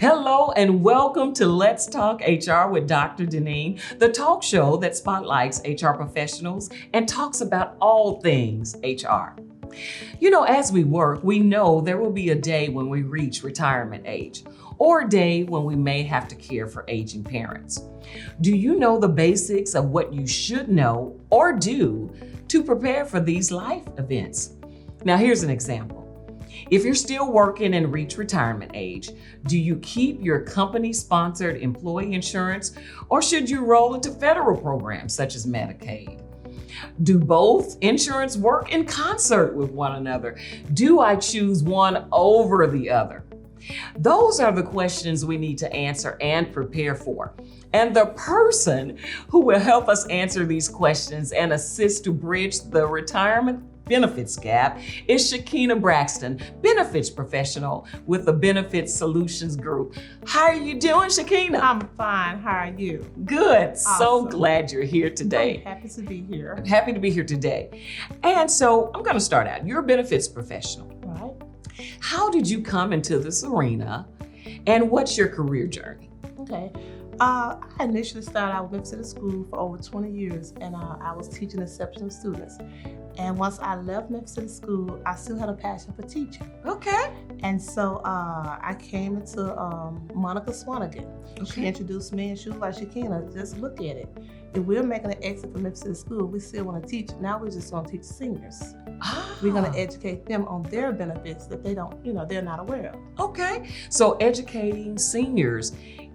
Hello and welcome to Let's Talk HR with Dr. Deneen, the talk show that spotlights HR professionals and talks about all things HR. You know, as we work, we know there will be a day when we reach retirement age, or a day when we may have to care for aging parents. Do you know the basics of what you should know or do to prepare for these life events? Now, here's an example. If you're still working and reach retirement age, do you keep your company-sponsored employee insurance, or should you roll into federal programs such as Medicaid? Do both insurance work in concert with one another? Do I choose one over the other? Those are the questions we need to answer and prepare for. And the person who will help us answer these questions and assist to bridge the retirement benefits gap is Shakinah Braxton, benefits professional with the Benefits Solutions Group. How are you doing, Shakinah? I'm fine. How are you? Good. Awesome. So glad you're here today. I'm happy to be here. Happy to be here today. And so I'm going to start out. You're a benefits professional. Right. How did you come into this arena, and what's your career journey? Okay. I initially started out with Memphis School for over 20 years, and I was teaching exceptional students. And once I left Memphis School, I still had a passion for teaching. Okay. And so I came into Monica Swanigan. Okay. She introduced me, and she was like, Shakinah, just look at it. If we're making an exit from Memphis School, we still want to teach. Now we're just going to teach seniors. We're going to educate them on their benefits that they don't, they're not aware of. Okay. So educating seniors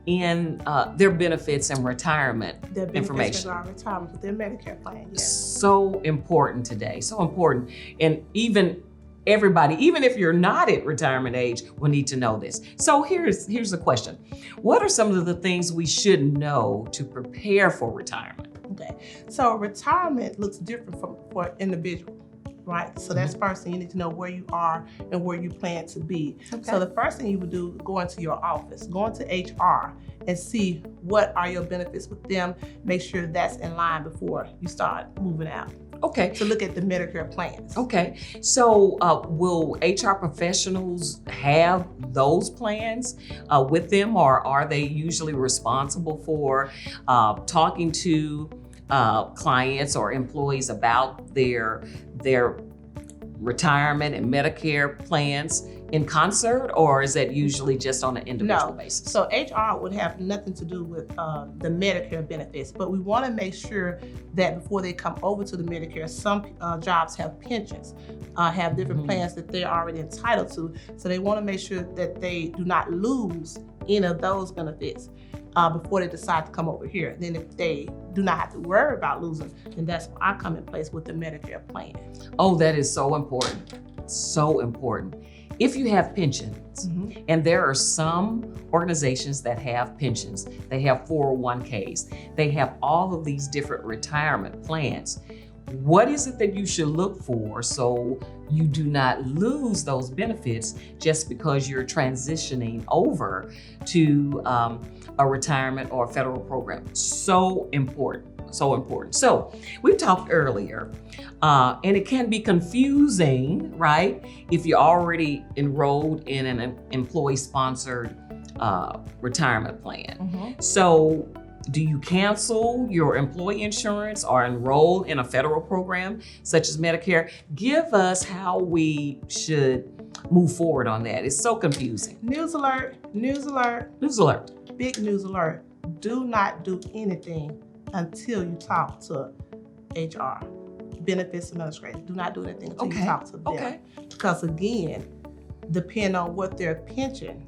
in their benefits and retirement Their benefits information. regarding retirement with their Medicare plan, yes. So important today, so important. And even everybody, even if you're not at retirement age, will need to know this. So here's the question. What are some of the things we should know to prepare for retirement? Okay, so retirement looks different for individual. Right, so that's first thing. You need to know where you are and where you plan to be. Okay. So the first thing you would do, go into your office, go into HR and see what are your benefits with them. Make sure that's in line before you start moving out. Okay. So look at the Medicare plans. Okay, so will HR professionals have those plans with them, or are they usually responsible for talking to clients or employees about their retirement and Medicare plans in concert, or is that usually just on an individual basis? So HR would have nothing to do with the Medicare benefits, but we want to make sure that before they come over to the Medicare, some jobs have pensions, have different plans that they're already entitled to. So they want to make sure that they do not lose any of those benefits before they decide to come over here. Then if they do not have to worry about losing, then that's where I come in place with the Medicare plan. Oh, that is so important. So important. If you have pensions, and there are some organizations that have pensions, they have 401ks, they have all of these different retirement plans. What is it that you should look for so you do not lose those benefits just because you're transitioning over to a retirement or a federal program? So important. So important. So we talked earlier, and it can be confusing, right? If you're already enrolled in an employee-sponsored retirement plan. So do you cancel your employee insurance or enroll in a federal program such as Medicare? Give us how we should move forward on that. It's so confusing. News alert, news alert. News alert. Big news alert. Do not do anything until you talk to HR, benefits administrator. Do not do anything until you talk to them. Okay. Because again, depending on what their pension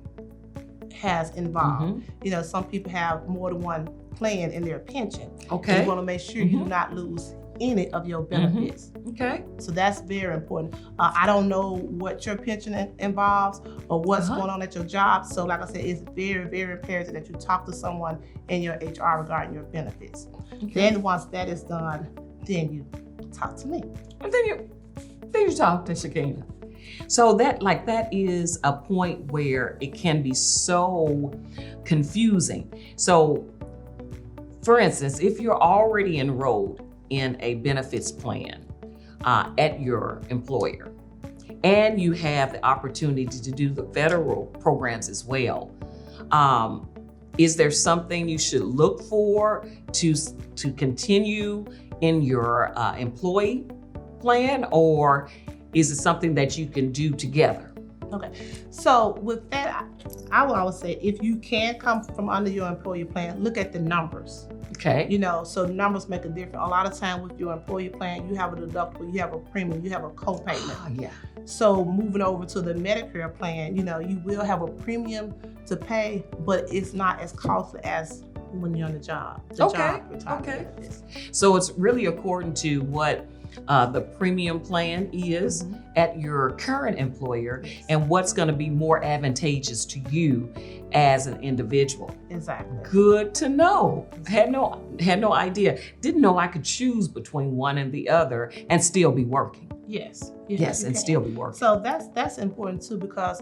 has involved. Some people have more than one plan in their pension. Okay. So you want to make sure you do not lose any of your benefits. Okay. So that's very important. I don't know what your pension involves or what's going on at your job. So like I said, it's very, very imperative that you talk to someone in your HR regarding your benefits. Okay. Then once that is done, then you talk to me. And then you talk to Shakinah. So that is a point where it can be so confusing. So for instance, if you're already enrolled in a benefits plan, at your employer. And you have the opportunity to do the federal programs as well. Is there something you should look for to continue in your employee plan, or is it something that you can do together? Okay, so with that, I will always say if you can come from under your employee plan, look at the numbers. Okay. So numbers make a difference. A lot of time with your employee plan, you have a deductible, you have a premium, you have a co-payment. Yeah. So moving over to the Medicare plan, you will have a premium to pay, but it's not as costly as when you're on the job. Okay. So it's really according to what the premium plan is at your current employer, and what's going to be more advantageous to you as an individual. Exactly. Good to know. Had no idea. Didn't know I could choose between one and the other and still be working. Yes, and still be working. So that's important too, because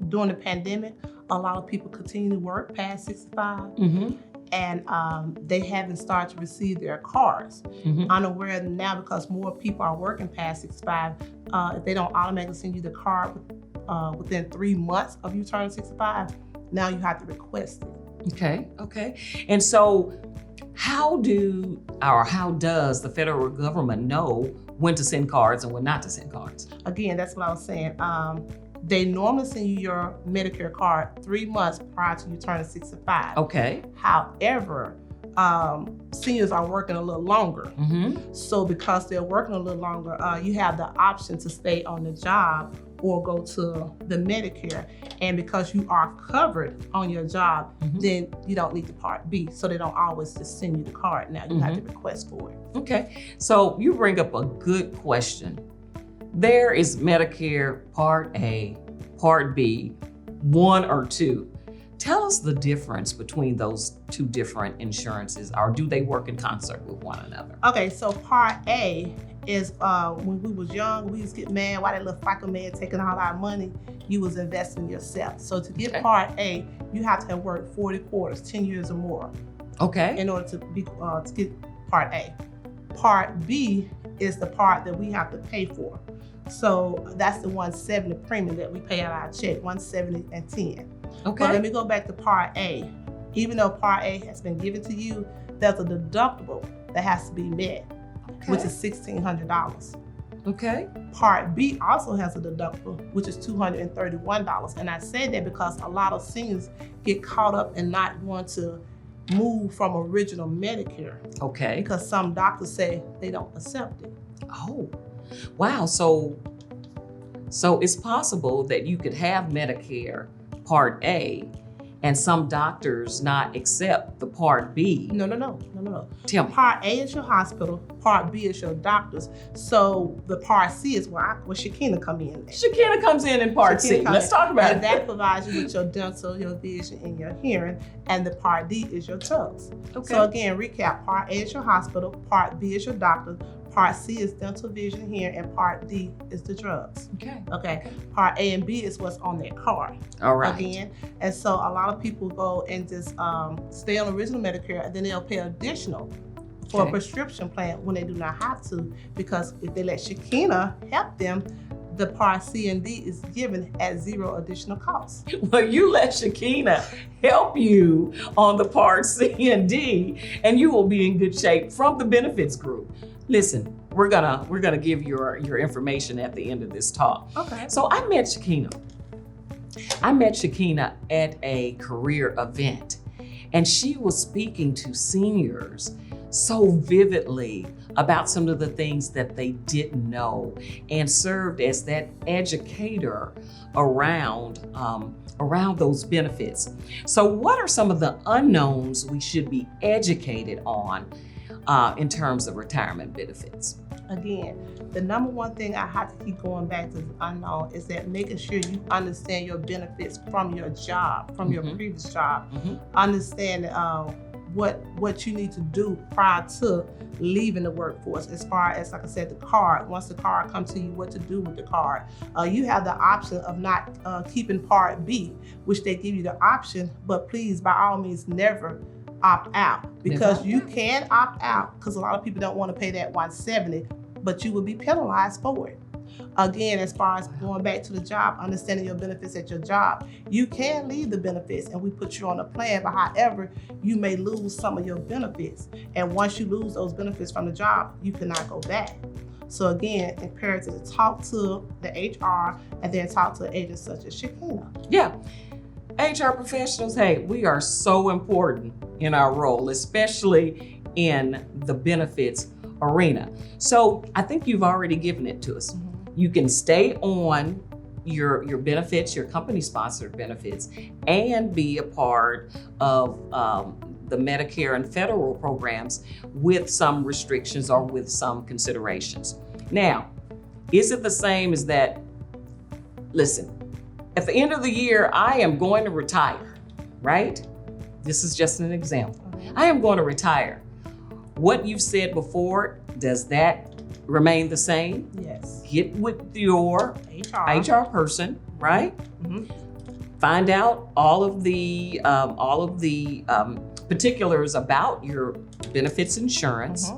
during the pandemic, a lot of people continue to work past 65. And they haven't started to receive their cards. I'm aware now, because more people are working past 65, if they don't automatically send you the card within 3 months of you turning 65, now you have to request it. Okay. And so how does the federal government know when to send cards and when not to send cards? Again, that's what I was saying. They normally send you your Medicare card 3 months prior to you turning 65. Okay. However, seniors are working a little longer. So because they're working a little longer, you have the option to stay on the job or go to the Medicare. And because you are covered on your job, then you don't need the Part B. So they don't always just send you the card. Now you have to request for it. Okay. So you bring up a good question. There is Medicare Part A, Part B, 1 or 2. Tell us the difference between those two different insurances, or do they work in concert with one another? Okay, so Part A is when we was young, we used to get mad why that little FICA man taking all our money. You was investing yourself. So to get Part A, you have to have worked 40 quarters, 10 years or more. Okay. In order to get Part A. Part B is the part that we have to pay for. So that's the $170 premium that we pay out our check, $170 and $10. Okay. But let me go back to Part A. Even though Part A has been given to you, there's a deductible that has to be met, which is $1,600. Okay. Part B also has a deductible, which is $231. And I say that because a lot of seniors get caught up in not wanting to move from original Medicare. Okay. Because some doctors say they don't accept it. Oh, wow. So it's possible that you could have Medicare Part A and some doctors not accept the Part B. No. Tell me. Part A is your hospital, Part B is your doctors. So the Part C is where Shakinah come in. Shakinah comes in Part C. Let's talk about it. And that provides you with your dental, your vision, and your hearing. And the Part D is your drugs. Okay. So again, recap, Part A is your hospital, Part B is your doctor, Part C is dental, vision, hearing, and Part D is the drugs. Okay. Part A and B is what's on that card. All right. Again, and so a lot of people go and just stay on original Medicare, and then they'll pay additional for a prescription plan when they do not have to, because if they let Shakinah help them, the Part C and D is given at zero additional cost. Well, you let Shakinah help you on the Part C and D, and you will be in good shape from the benefits group. Listen, we're gonna give your information at the end of this talk. Okay. So I met Shakinah. I met Shakinah at a career event, and she was speaking to seniors so vividly about some of the things that they didn't know, and served as that educator around those benefits. So what are some of the unknowns we should be educated on in terms of retirement benefits? Again, the number one thing I have to keep going back to unknown is that making sure you understand your benefits from your job, from your previous job. Understand what you need to do prior to leaving the workforce, as far as, like I said, the card. Once the card comes to you, what to do with the card. You have the option of not keeping Part B, which they give you the option, but please, by all means, never opt out, because you can opt out, because a lot of people don't want to pay that $170, but you will be penalized for it. Again, as far as going back to the job, understanding your benefits at your job, you can leave the benefits and we put you on a plan, but however, you may lose some of your benefits. And once you lose those benefits from the job, you cannot go back. So again, imperative to talk to the HR and then talk to agents such as Shakinah. Yeah. HR professionals, hey, we are so important in our role, especially in the benefits arena. So I think you've already given it to us. You can stay on your benefits, your company sponsored benefits, and be a part of the Medicare and federal programs with some restrictions or with some considerations. Now, is it the same as that? Listen, at the end of the year, I am going to retire, right? This is just an example. I am going to retire. What you've said before, does that remain the same? Yes. Get with your HR person, right? Find out all of the particulars about your benefits insurance.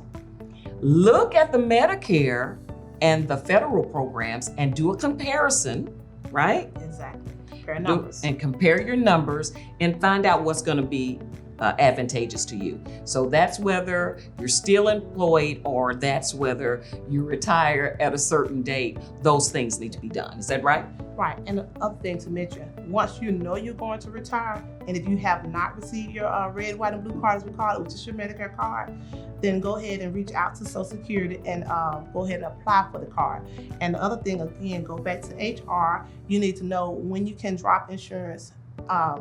Look at the Medicare and the federal programs and do a comparison, right? Exactly. Compare numbers. And compare your numbers and find out what's going to be advantageous to you. So that's whether you're still employed or that's whether you retire at a certain date. Those things need to be done. Is that right? Right. And the other thing to mention, once you know you're going to retire, and if you have not received your red, white, and blue card, as we call it, which is your Medicare card, then go ahead and reach out to Social Security and go ahead and apply for the card. And the other thing, again, go back to HR. You need to know when you can drop insurance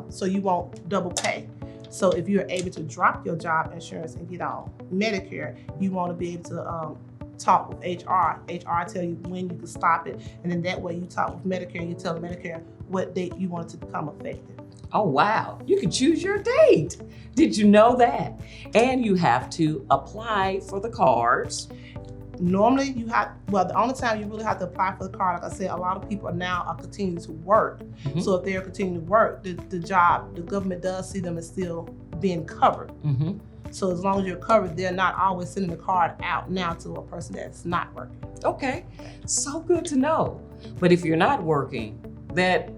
so you won't double pay. So if you're able to drop your job insurance and get on Medicare, you want to be able to talk with HR. HR tell you when you can stop it, and then that way you talk with Medicare. You tell Medicare what date you want it to become effective. Oh, wow. You can choose your date. Did you know that? And you have to apply for the cards. Normally the only time you really have to apply for the card, like I said, a lot of people now are continuing to work. So if they're continuing to work, the government does see them as still being covered. So as long as you're covered, they're not always sending the card out now to a person that's not working. Okay, so good to know. But if you're not working, that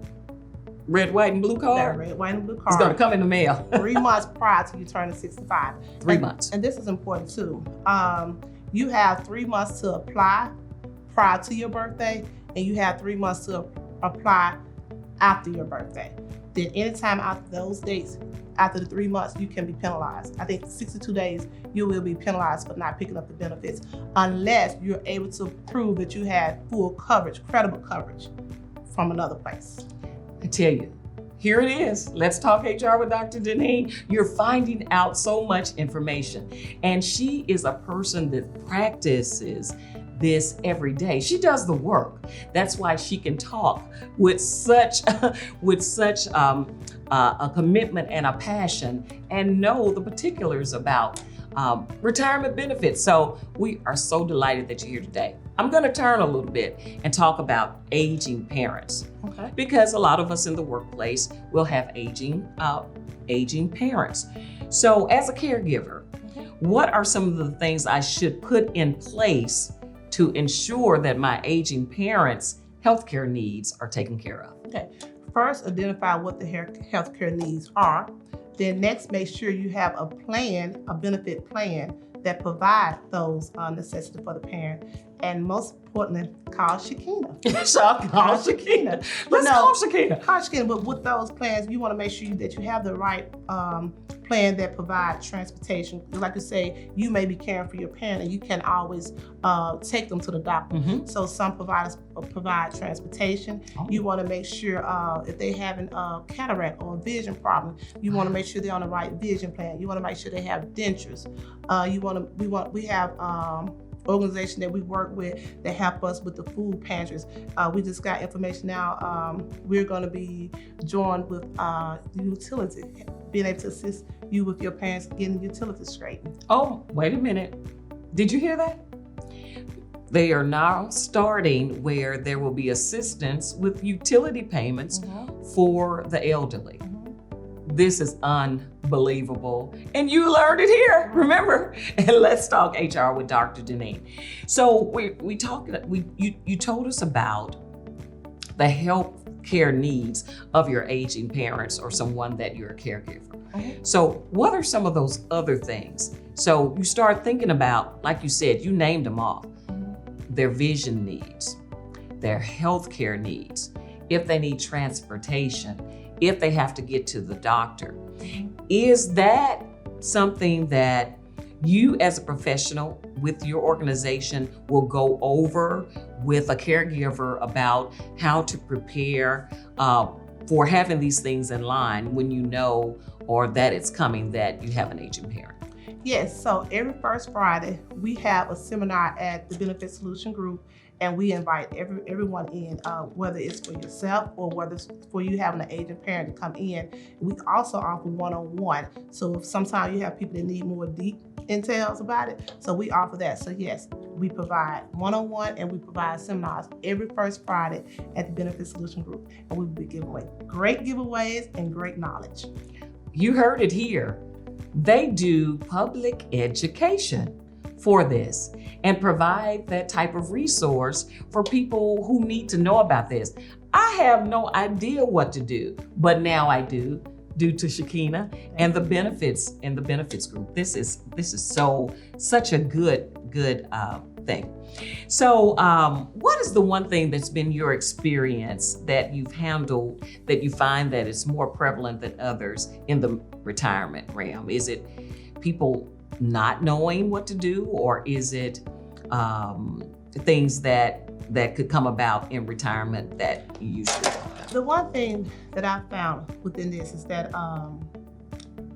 red, white, and blue card, that red, white, and blue card is going to come in the mail. 3 months prior to you turning 65. 3 months. And this is important too. You have 3 months to apply prior to your birthday, and you have 3 months to apply after your birthday. Then anytime after those dates, after the 3 months, you can be penalized. I think 62 days, you will be penalized for not picking up the benefits unless you're able to prove that you had full coverage, credible coverage from another place. I tell you, here it is. Let's talk HR with Dr. Deneen. You're finding out so much information. And she is a person that practices this every day. She does the work. That's why she can talk with such a commitment and a passion and know the particulars about retirement benefits. So we are so delighted that you're here today. I'm going to turn a little bit and talk about aging parents. Okay. Because a lot of us in the workplace will have aging parents. So as a caregiver, what are some of the things I should put in place to ensure that my aging parents' healthcare needs are taken care of? Okay. First, identify what the healthcare needs are. Then next, make sure you have a plan, a benefit plan that provide those necessities for the parent. And most importantly, call Shakinah. Call Shakinah. Let's call Shakinah. Call Shakinah, but with those plans, you want to make sure that you have the right plan that provides transportation. Like you say, you may be caring for your parent and you can always take them to the doctor. So some providers provide transportation. You want to make sure if they having a cataract or a vision problem, you want to make sure they're on the right vision plan. You want to make sure they have dentures. We have organization that we work with that help us with the food pantries. We just got information now. We're going to be joined with utility, being able to assist you with your parents getting utilities straightened. Oh, wait a minute. Did you hear that? They are now starting where there will be assistance with utility payments for the elderly. This is unbelievable. And you learned it here, remember? And let's talk HR with Dr. Deneen. So you told us about the health care needs of your aging parents or someone that you're a caregiver. Mhm. So what are some of those other things? So you start thinking about, like you said, you named them off, their vision needs, their health care needs, if they need transportation, if they have to get to the doctor. Is that something that you as a professional with your organization will go over with a caregiver about how to prepare for having these things in line when you know or that it's coming that you have an aging parent? Yes, so every first Friday, we have a seminar at the Benefit Solution Group, and we invite everyone in, whether it's for yourself or whether it's for you having an aging parent to come in. We also offer one-on-one. So if sometimes you have people that need more deep intel about it, so we offer that. So yes, we provide one-on-one and we provide seminars every first Friday at the Benefit Solution Group. And we will be giving away great giveaways and great knowledge. You heard it here. They do public education for this and provide that type of resource for people who need to know about this. I have no idea what to do, but now I do, due to Shakinah and the benefits in the benefits group. This is such a good thing. So what is the one thing that's been your experience that you've handled that you find that it's more prevalent than others in the retirement realm? Is it people not knowing what to do, or is it things that could come about in retirement that you usually don't know? The one thing that I found within this is that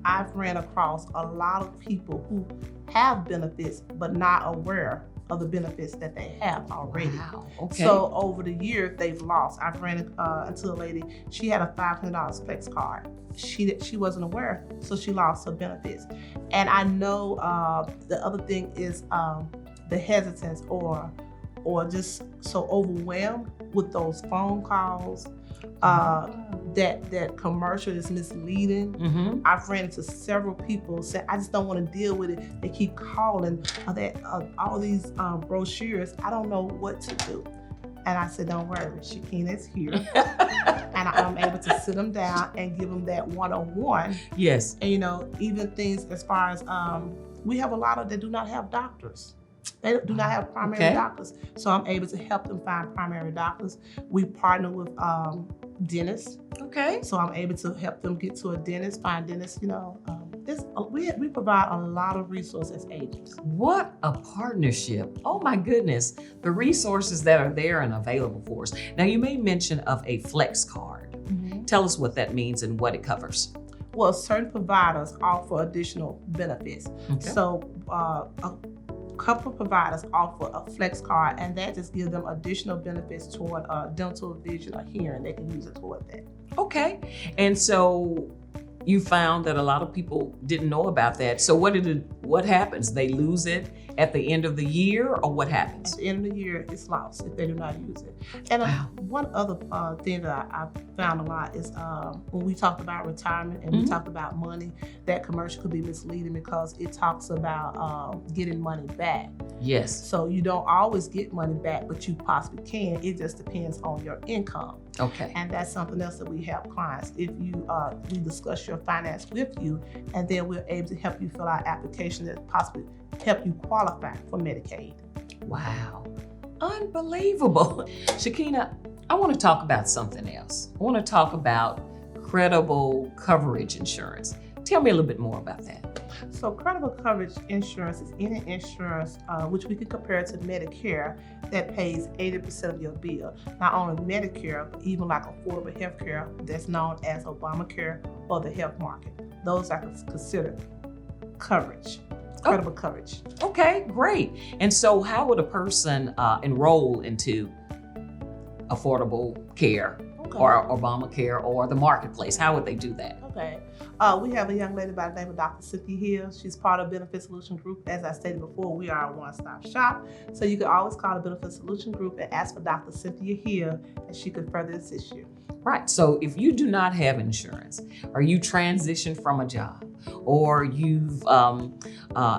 I've ran across a lot of people who have benefits but not aware of the benefits that they have already. Wow. Okay. So over the years they've lost. I've ran into a lady, she had a $500 flex card. She wasn't aware, so she lost her benefits. And I know the other thing is the hesitance or just so overwhelmed with those phone calls. That commercial is misleading. Mm-hmm. I've ran into several people say, I just don't want to deal with it. They keep calling all these brochures. I don't know what to do. And I said, don't worry, Shakinah's here. And I'm able to sit them down and give them that one-on-one. Yes. And even things as far as, we have a lot of that do not have doctors. They do not have primary doctors. So I'm able to help them find primary doctors. We partner with dentists. Okay. So I'm able to help them get to a dentist, find dentists, we provide a lot of resources as agents. What a partnership. Oh my goodness. The resources that are there and available for us. Now you made mention of a flex card. Mm-hmm. Tell us what that means and what it covers. Well, certain providers offer additional benefits. Okay. So a couple of providers offer a flex card, and that just gives them additional benefits toward dental, vision, or hearing. They can use it toward that. Okay. And so you found that a lot of people didn't know about that. So what happens? They lose it at the end of the year, or what happens? At the end of the year, it's lost if they do not use it. And one other thing that I found a lot is when we talked about retirement and we talked about money, that commercial could be misleading because it talks about getting money back. Yes. So you don't always get money back, but you possibly can. It just depends on your income. Okay. And that's something else that we help clients. If you we discuss your finance with you, and then we're able to help you fill out application that possibly help you qualify for Medicaid. Wow. Unbelievable. Shakinah, I want to talk about something else. I want to talk about credible coverage insurance. Tell me a little bit more about that. So credible coverage insurance is any insurance which we can compare to Medicare that pays 80% of your bill. Not only Medicare, but even like affordable health care that's known as Obamacare or the health market. Those are considered coverage, credible coverage. Okay, great. And so how would a person enroll into affordable care or Obamacare or the marketplace? How would they do that? Okay. We have a young lady by the name of Dr. Cynthia Hill. She's part of Benefit Solution Group. As I stated before, we are a one-stop shop. So you can always call the Benefit Solution Group and ask for Dr. Cynthia Hill, and she could further assist you. Right. So if you do not have insurance, or you transitioned from a job, or you've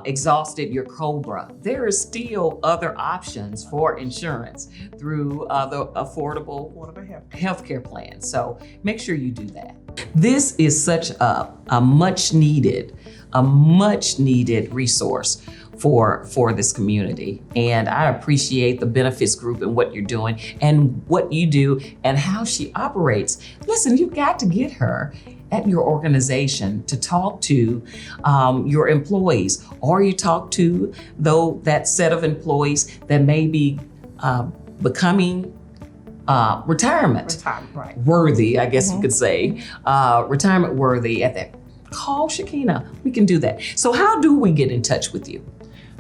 exhausted your COBRA, there is still other options for insurance through the affordable healthcare plan. So make sure you do that. This is such a much needed resource for this community. And I appreciate the benefits group and what you're doing and what you do and how she operates. Listen, you've got to get her at your organization to talk to your employees, or you talk to that set of employees that may be becoming retirement right. worthy, I guess you could say, retirement worthy at that. Call Shakinah. We can do that. So how do we get in touch with you?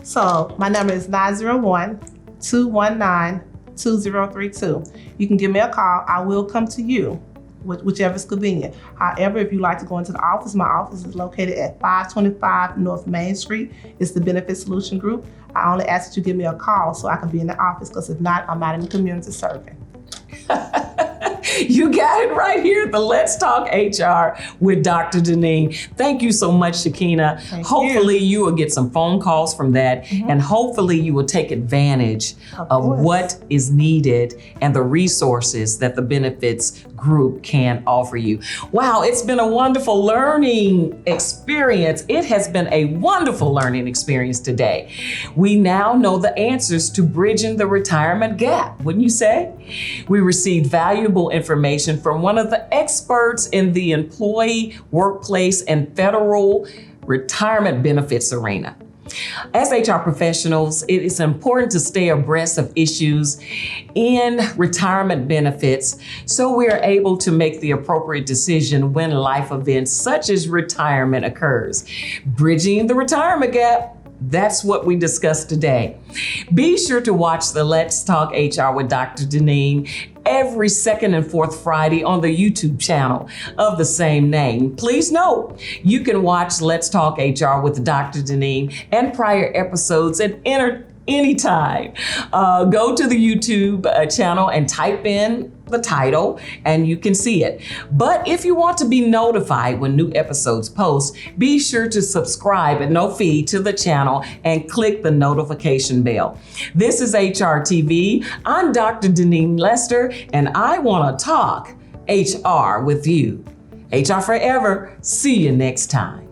So my number is 901-219-2032. You can give me a call. I will come to you, whichever is convenient. However, if you like to go into the office, my office is located at 525 North Main Street. It's the Benefit Solution Group. I only ask that you give me a call so I can be in the office, because if not, I'm out in the community serving. You got it right here at the Let's Talk HR with Dr. Deneen. Thank you so much, Shakinah. Hopefully you will get some phone calls from that, and hopefully you will take advantage of what is needed and the resources that the benefits group can offer you. Wow, it's been a wonderful learning experience. It has been a wonderful learning experience today. We now know the answers to bridging the retirement gap, wouldn't you say? We received valuable information from one of the experts in the employee, workplace, and federal retirement benefits arena. As HR professionals, it is important to stay abreast of issues in retirement benefits so we are able to make the appropriate decision when life events such as retirement occurs. Bridging the retirement gap, that's what we discussed today. Be sure to watch the Let's Talk HR with Dr. Deneen every second and fourth Friday on the YouTube channel of the same name. Please note, you can watch Let's Talk HR with Dr. Deneen and prior episodes at any time. Go to the YouTube channel and type in the title and you can see it. But if you want to be notified when new episodes post, be sure to subscribe at no fee to the channel and click the notification bell. This is HR TV. I'm Dr. Deneen Lester, and I want to talk HR with you. HR forever. See you next time.